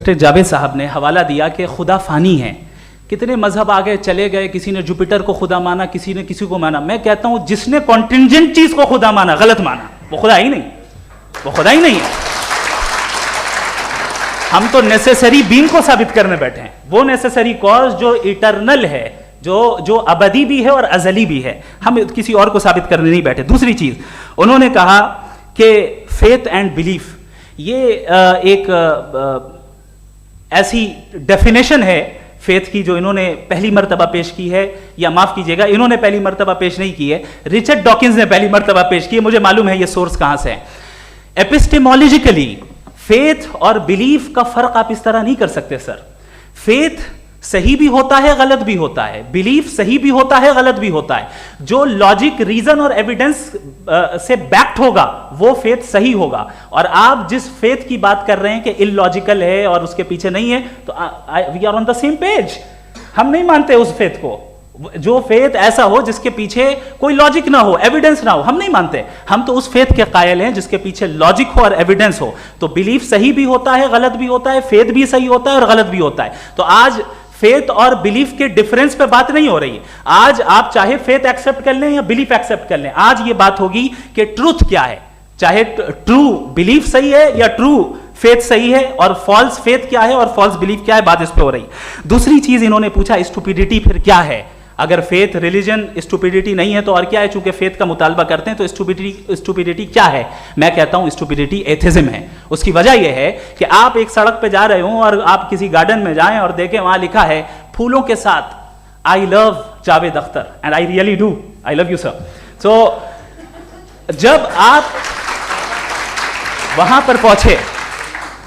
جاوید صاحب نے حوالہ دیا کہ خدا فانی ہے. کتنے مذہب آگے چلے گئے, کسی نے جوپیٹر کو خدا مانا, کسی نے کسی کو مانا. میں کہتا ہوں جس نے کانٹینجنٹ چیز کو خدا مانا, غلط مانا, وہ خدا ہی نہیں, وہ خدا ہی نہیں ہے. ہم تو نیسیسری بینگ کو ثابت کرنے بیٹھے ہیں, وہ نیسیسری کاز جو ایٹرنل ہے, جو ابدی بھی ہے اور ازلی بھی ہے. ہم کسی اور کو ثابت کرنے نہیں بیٹھے. دوسری چیز انہوں نے کہا کہ فیتھ اینڈ بلیف یہ ایک ایسی ڈیفینیشن ہے فیتھ کی جو انہوں نے پہلی مرتبہ پیش کی ہے, یا معاف کیجئے گا انہوں نے پہلی مرتبہ پیش نہیں کی ہے, رچرڈ ڈاکنز نے پہلی مرتبہ پیش کی ہے. مجھے معلوم ہے یہ سورس کہاں سے ہے. ایپسٹیمولوجیکلی فیتھ اور بلیف کا فرق آپ اس طرح نہیں کر سکتے سر. فیتھ صحیح بھی ہوتا ہے, غلط بھی ہوتا ہے. بلیف صحیح بھی ہوتا ہے, غلط بھی ہوتا ہے. جو لاجک, ریزن اور ایویڈنس سے بیکڈ ہوگا وہ فیتھ صحیح ہوگا. اور آپ جس فیتھ کی بات کر رہے ہیں کہ ان لاجیکل ہے اور اس کے پیچھے نہیں ہے, تو we are on the same page. ہم نہیں مانتے اس فیتھ کو. جو فیتھ ایسا ہو جس کے پیچھے کوئی لاجک نہ ہو, ایویڈنس نہ ہو, ہم نہیں مانتے. ہم تو اس فیتھ کے قائل ہیں جس کے پیچھے لاجک ہو اور ایویڈنس ہو. تو بلیف صحیح بھی ہوتا ہے, غلط بھی ہوتا ہے. فیتھ بھی صحیح ہوتا ہے اور غلط بھی ہوتا ہے. تو آج فیتھ اور بلیف کے ڈیفرنس پہ بات نہیں ہو رہی. آج آپ چاہے فیتھ ایکسپٹ کر لیں یا بلیف ایکسپٹ کر لیں, آج یہ بات ہوگی کہ ٹروتھ کیا ہے. چاہے ٹرو بلیف صحیح ہے یا ٹرو فیتھ صحیح ہے, اور فالس فیتھ کیا ہے اور فالس بلیف کیا ہے, بات اس پہ ہو رہی. دوسری چیز انہوں نے پوچھا اسٹوپیڈیٹی پھر کیا ہے. اگر فیتھ ریلیجن اسٹوپیڈیٹی نہیں ہے تو اور کیا ہے؟ چونکہ فیتھ کا مطالبہ کرتے ہیں تو اسٹوپیڈیٹی کیا ہے؟ میں کہتا ہوں اسٹوپیڈیٹی ایتھزم ہے. اس کی وجہ یہ ہے کہ آپ ایک سڑک پہ جا رہے ہوں اور آپ کسی گارڈن میں جائیں اور دیکھیں وہاں لکھا ہے پھولوں کے ساتھ I love Javed Akhtar, and I really do, I love you sir. So جب آپ وہاں پر پہنچے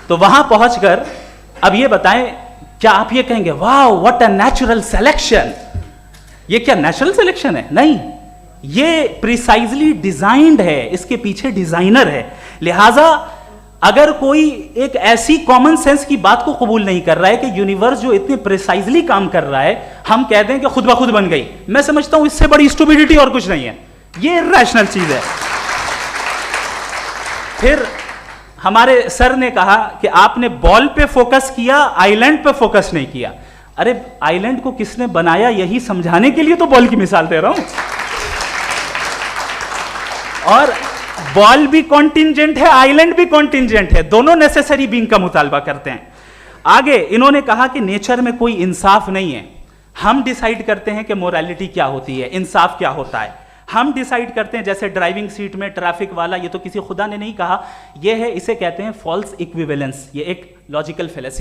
تو وہاں پہنچ کر اب یہ بتائیں, کیا آپ یہ کہیں گے واو واٹ اے نیچرل سلیکشن؟ یہ کیا نیچرل سلیکشن ہے؟ نہیں, یہ پریسائزلی ڈیزائنڈ ہے, اس کے پیچھے ڈیزائنر ہے. لہٰذا اگر کوئی ایک ایسی کامن سینس کی بات کو قبول نہیں کر رہا ہے کہ یونیورس جو اتنے پریسائزلی کام کر رہا ہے ہم کہہ دیں کہ خود بخود بن گئی, میں سمجھتا ہوں اس سے بڑی اسٹوپیڈیٹی اور کچھ نہیں ہے. یہ ریشنل چیز ہے. پھر ہمارے سر نے کہا کہ آپ نے بال پہ فوکس کیا, آئی لینڈ پہ فوکس نہیں کیا. ارے آئی لینڈ کو کس نے بنایا یہی سمجھانے کے لیے تو بال کی مثال دے رہا ہوں. اور بال بھی کانٹینجنٹ ہے, آئی لینڈ بھی کانٹینجنٹ ہے, دونوں نیسیسری بینگ کا مطالبہ کرتے ہیں. آگے انہوں نے کہا کہ نیچر میں کوئی انصاف نہیں ہے. ہم ڈیسائیڈ کرتے ہیں کہ موریلٹی کیا ہوتی ہے, انصاف کیا ہوتا ہے. ہم ڈیسائیڈ کرتے ہیں, جیسے ڈرائیونگ سیٹ میں ٹریفک والا, یہ تو کسی خدا نے نہیں کہا, یہ ہے, اسے کہتے ہیں فالس ایکویویلنس. یہ ایک لاجیکل فیلیسی